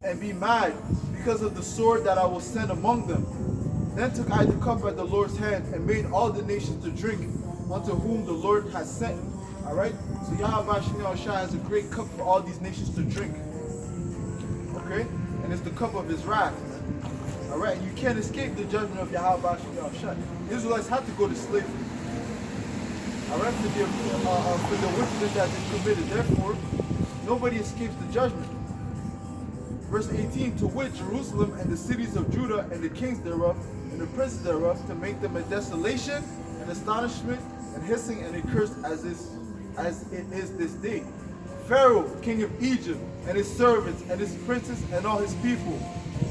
and be mad because of the sword that I will send among them. Then took I the cup at the Lord's hand and made all the nations to drink unto whom the Lord has sent. Alright? So Yahweh Shem Yahushua has a great cup for all these nations to drink. Okay? And it's the cup of his wrath, man. Alright? You can't escape the judgment of Yahweh Shem Yahushua. The Israelites had to go to slavery. Alright? For the wickedness that they committed. Therefore, nobody escapes the judgment. Verse 18, to which Jerusalem and the cities of Judah and the kings thereof and the princes thereof, to make them a desolation and astonishment and hissing and a curse as it is this day. Pharaoh, king of Egypt, and his servants and his princes and all his people,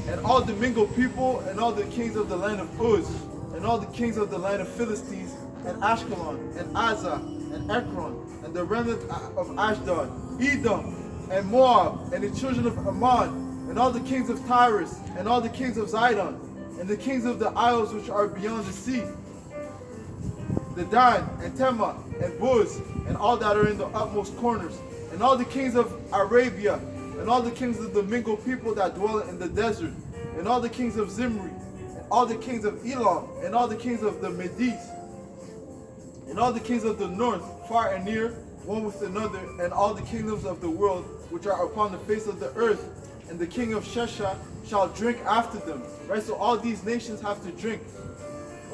and all the mingled people and all the kings of the land of Uz, and all the kings of the land of Philistines, and Ashkelon, and Azah, and Ekron, and the remnant of Ashdod, Edom, and Moab, and the children of Ammon, and all the kings of Tyrus, and all the kings of Zidon, and the kings of the isles which are beyond the sea, the Dan, and Tema, and Buz, and all that are in the utmost corners, and all the kings of Arabia, and all the kings of the mingled people that dwell in the desert, and all the kings of Zimri, and all the kings of Elam, and all the kings of the Medes, and all the kings of the north, far and near, one with another, and all the kingdoms of the world which are upon the face of the earth, and the king of Sheshach shall drink after them. Right? So all these nations have to drink.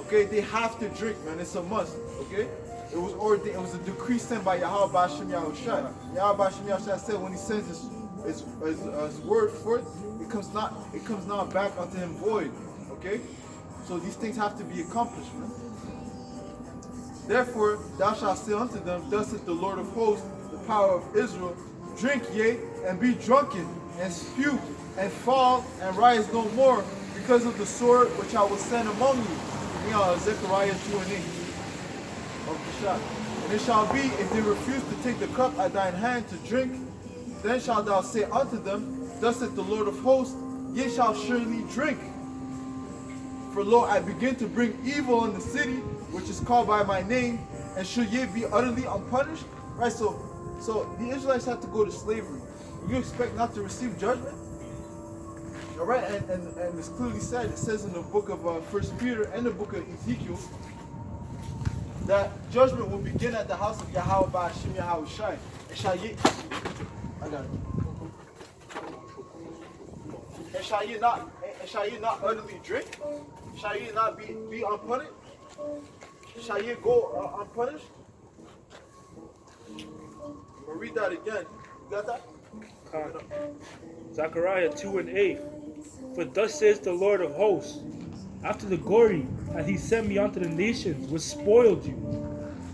Okay? They have to drink, man. It's a must. Okay? It was ordained, it was a decree sent by Yahweh Hashem Yahushua. Yahweh Hashem Yahushua said when he sends his word forth, it comes not back unto him void. Okay? So these things have to be accomplished, man. Therefore, thou shalt say unto them, thus saith the Lord of hosts, the power of Israel, drink ye, and be drunken, and spew, and fall, and rise no more, because of the sword which I will send among you. Zechariah 2 and 8 of the shot. And it shall be, if they refuse to take the cup at thine hand to drink, then shalt thou say unto them, thus saith the Lord of hosts, ye shall surely drink. For lo, I begin to bring evil on the city, which is called by my name, and should ye be utterly unpunished? Right, so the Israelites had to go to slavery. You expect not to receive judgment? All right, and it's clearly said, it says in the book of 1 Peter and the book of Ezekiel, that judgment will begin at the house of Yahweh Ba'ashim Yahushai. And shall ye, I got it. And shall ye not utterly drink? Shall ye not be unpunished? Shall ye go unpunished? I'll read that again. You got that? Zechariah 2 and 8. For thus says the Lord of hosts, after the glory hath he sent me unto the nations, which spoiled you.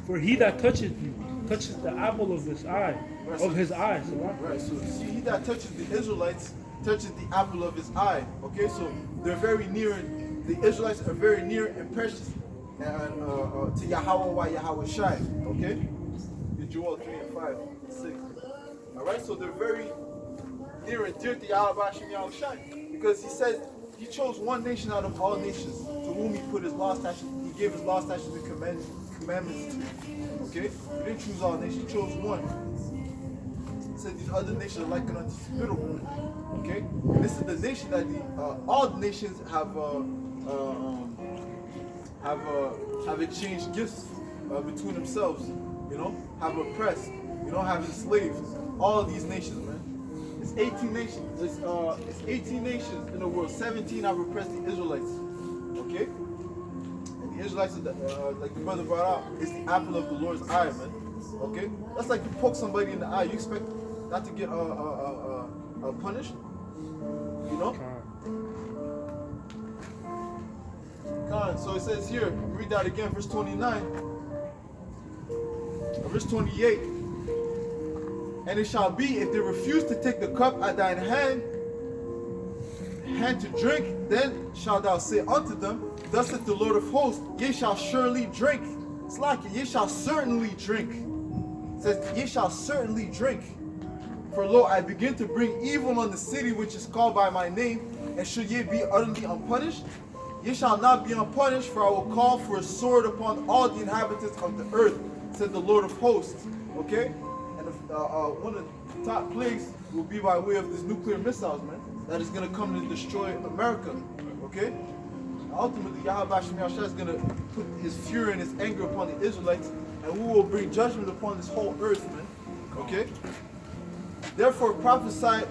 For he that toucheth you, touches the apple of his eye, of his eyes. Right, so see, he that touches the Israelites, touches the apple of his eye. Okay, so they're very near, the Israelites are very near and precious to Yahweh Yahweh Shai. Okay? Joel 3 and 5 and 6. Alright, so they're very near and dear to Yahweh Hashem Yahushai, because he said he chose one nation out of all nations to whom he put his law, statutes, he gave his law, statutes, and commandments to. Okay? He didn't choose all nations, he chose one. He said these other nations are likened unto spittle. Okay? And this is the nation that all the nations have exchanged gifts between themselves. You know, have oppressed, you know, have enslaved all of these nations, man. It's 18 nations. It's 18 nations in the world. 17 have oppressed the Israelites. Okay? And the Israelites, like the brother brought out, is the apple of the Lord's eye, man. Okay? That's like you poke somebody in the eye. You expect not to get punished? You know? So it says here, read that again, verse 29. Verse 28, and it shall be, if they refuse to take the cup at thine hand to drink, then shalt thou say unto them, thus saith the Lord of hosts, ye shall surely drink. Slack it, ye shall certainly drink. It says, ye shall certainly drink. For lo, I begin to bring evil on the city which is called by my name, and should ye be utterly unpunished? Ye shall not be unpunished, for I will call for a sword upon all the inhabitants of the earth, said the Lord of hosts. Okay? And one of the top plagues will be by way of these nuclear missiles, man. that is going to come to destroy America. Okay? Ultimately, Yahweh Hashem Yahushua is going to put his fury and his anger upon the Israelites, and we will bring judgment upon this whole earth, man. Okay? Therefore, prophesy.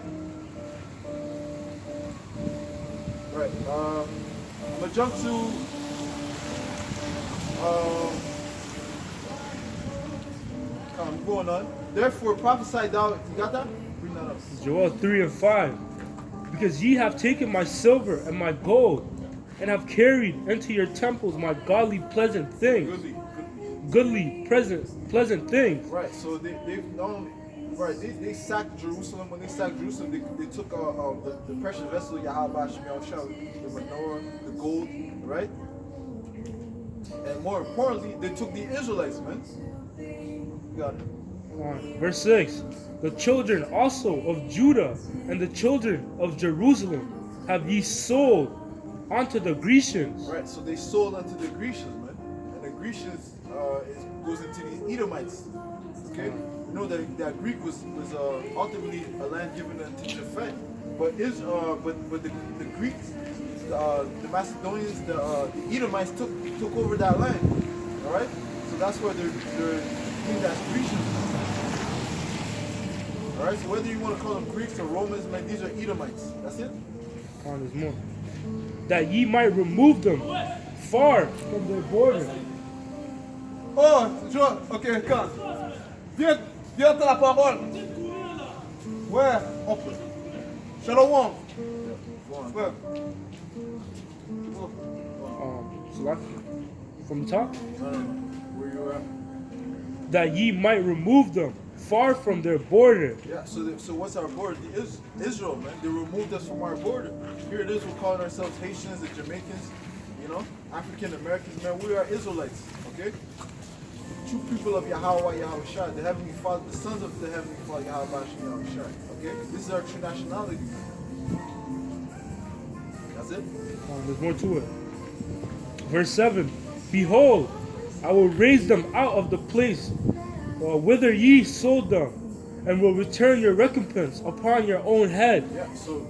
Right. I'm going to jump to. I'm going on. Therefore, prophesy thou. You got that? Bring that up. Joel 3 and 5. Because ye have taken my silver and my gold, and have carried into your temples my godly pleasant things. Goodly pleasant things. Right, so they've known, right, they sacked Jerusalem. When they sacked Jerusalem, they took the precious vessel of Yahweh Hashem Yahushua, the menorah, the gold, right? And more importantly, they took the Israelites, man. You got it. Verse 6. The children also of Judah and the children of Jerusalem have ye sold unto the Grecians. Right, so they sold unto the Grecians, man. And the Grecians goes into the Edomites. Okay? You know that Greek was ultimately a land given unto Japhet. But the Greeks, the Macedonians, the Edomites took over that land. Alright? So that's why they're king that's Grecians. Alright, so whether you want to call them Greeks or Romans, man, these are Edomites. That's it? There's more. That ye might remove them far from their border. Oh, ok, quand? Viens entendre la parole. Ouais, on peut. Shalom. Ouais. Select from the top. Where you at? That ye might remove them far from their border. Yeah, so what's our border? Israel, man. They removed us from our border. Here it is, we're calling ourselves Haitians and Jamaicans, you know, African Americans, man. We are Israelites, okay? True people of Yahweh Yahushua, the Heavenly Father, the sons of the Heavenly Father, Yahweh Yahushua, okay? This is our true nationality. That's it? There's more to it. Verse 7. Behold, I will raise them out of the place whither ye sold them, and will return your recompense upon your own head. Yeah, so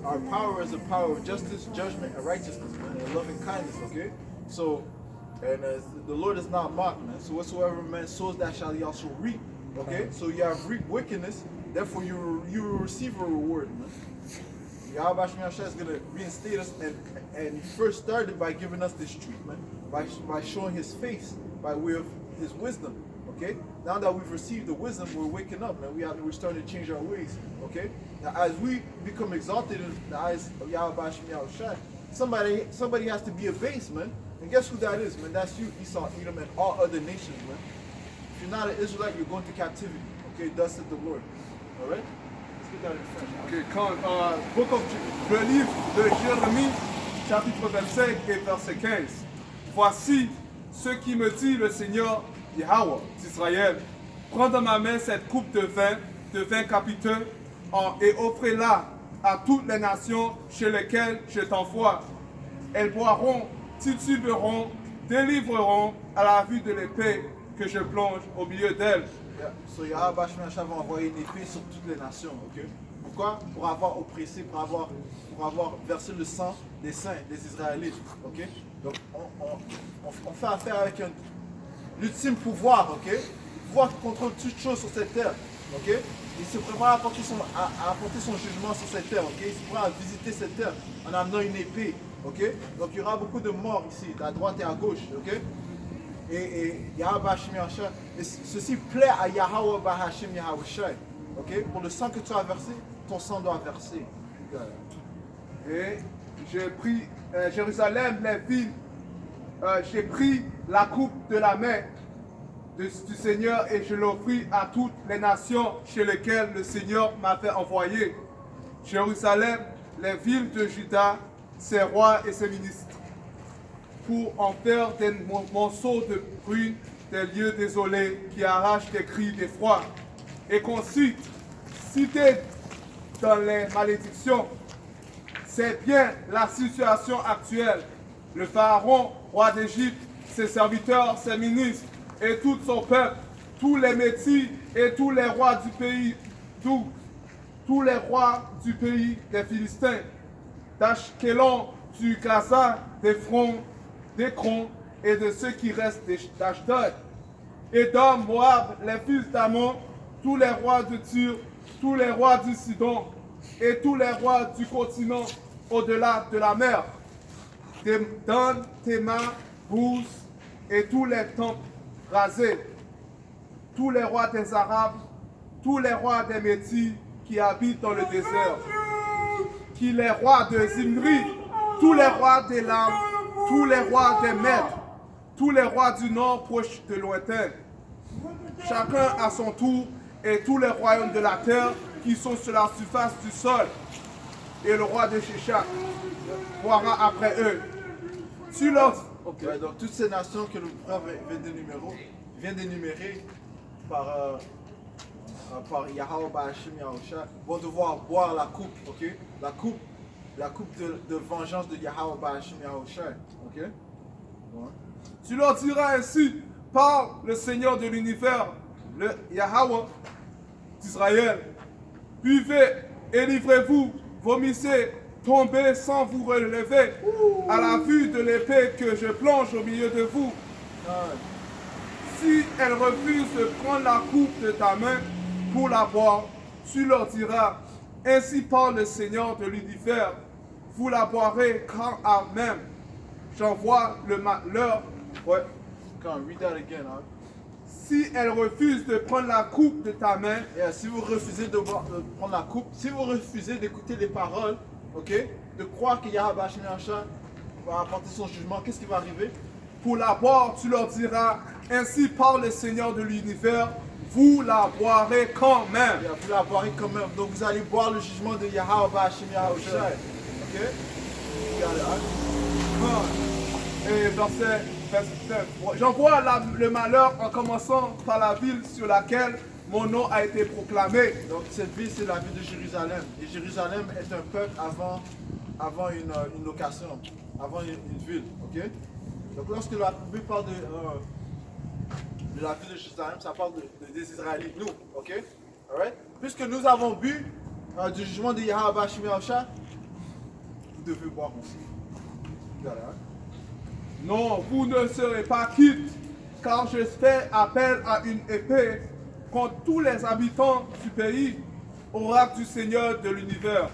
our power is a power of justice, judgment, and righteousness, man, and loving kindness, okay? So, and the Lord is not mocked, man. So whatsoever man sows, that shall he also reap, okay? So you have reaped wickedness, therefore you will receive a reward, man. Yahweh Hashem Yahushua is going to reinstate us, and he first started by giving us this treatment, by showing his face, by way of his wisdom, okay? Now that we've received the wisdom, we're waking up, man. We're starting to change our ways, okay? Now, as we become exalted in the eyes of Yahweh Hashem Yahushua, somebody has to be abased, man. And guess who that is, man? That's you, Esau, Edom, and all other nations, man. If you're not an Israelite, you're going to captivity, okay? Thus said the Lord, all right? Let's get that in French. Ok, quand, book of, le livre de Jérémie, chapitre 25 et verset 15. Voici ce qui me dit le Seigneur Yahweh d'Israël. Prends dans ma main cette coupe de vin capiteux, et offrez-la à toutes les nations chez lesquelles je t'envoie. Elles boiront, tituberont, délivreront à la vue de l'épée que je plonge au milieu d'elles. Yeah. So Yahweh Hashem Yahushua va envoyer une épée sur toutes les nations, ok? Pourquoi? Pour avoir oppressé, pour avoir versé le sang des saints, des Israélites, ok? Donc on fait affaire avec l'ultime pouvoir, ok? Le pouvoir qui contrôle toutes choses sur cette terre, ok? Il se prépare à apporter son jugement sur cette terre, ok? Il se prépare à visiter cette terre en amenant une épée, ok? Donc il y aura beaucoup de morts ici, à droite et à gauche, ok? Et Yahweh Hashem Yahushua, ceci plaît à Yahweh Hashem Yahushua, ok? Pour le sang que tu as versé, ton sang doit verser. Et j'ai pris Jérusalem, les villes, j'ai pris la coupe de la main du Seigneur et je l'offris à toutes les nations chez lesquelles le Seigneur m'avait envoyé. Jérusalem, les villes de Juda, ses rois et ses ministres, pour en faire des monceaux de brunes, des lieux désolés qui arrachent des cris d'effroi, et qu'on cité dans les malédictions. C'est bien la situation actuelle. Le pharaon, roi d'Égypte, ses serviteurs, ses ministres et tout son peuple, tous les métis et tous les rois du pays d'où tous les rois du pays des Philistins, d'Ashkelon, du Gaza, d'Écron et de ceux qui restent d'Ashdod, Édom, Moab, les fils d'Ammon, tous les rois de Tyr, tous les rois du Sidon et tous les rois du continent au-delà de la mer, Dan, Théma, Bouz et tous les temples rasés, tous les rois des Arabes, tous les rois des Métis qui habitent dans le désert, qui les rois de Zimri, tous les rois des Lames, tous les rois des Mèdes, tous les rois du nord proches de lointain, chacun à son tour, et tous les royaumes de la terre qui sont sur la surface du sol. Et le roi de Shishak boira après eux. Sur leur... Ouais, donc toutes ces nations que le frère vient d'énumérer par Yahweh Ba'ashim Yahusha vont devoir boire la coupe, ok? La coupe de vengeance de Yahweh Ba'ashim Yahusha, ok? Ouais. Tu leur diras ainsi, parle le Seigneur de l'univers, le Yahweh d'Israël. Buvez et livrez-vous, vomissez, tombez sans vous relever, à la vue de l'épée que je plonge au milieu de vous. Si elle refuse de prendre la coupe de ta main pour la boire, tu leur diras, ainsi parle le Seigneur de l'univers, vous la boirez quand à même j'envoie le malheur. Ouais. Come on, read that again. Hein? Si elle refuse de prendre la coupe de ta main, Et si vous refusez de prendre la coupe, si vous refusez d'écouter les paroles, ok, de croire que Yahweh Ba'ashim Yahusha va apporter son jugement, qu'est-ce qui va arriver? pour la boire, tu leur diras, ainsi parle le Seigneur de l'univers, vous la boirez quand même. Et vous la boirez quand même. Donc vous allez boire le jugement de Yahweh Ba'ashim Yahusha. Ok? Regardez, hein? Et verset 29. J'envoie le malheur en commençant par la ville sur laquelle mon nom a été proclamé. Donc cette ville, c'est la ville de Jérusalem. Et Jérusalem est un peuple avant une location, avant une ville. Ok? Donc lorsque la Bible parle de la ville de Jérusalem, ça parle des Israélites, nous. Ok? Alright? Puisque nous avons bu du jugement de Yahweh Ba'ashim Yahusha, vous devez boire aussi. Regardez, hein? Non, vous ne serez pas quittes, car je fais appel à une épée contre tous les habitants du pays, oracle du Seigneur de l'univers.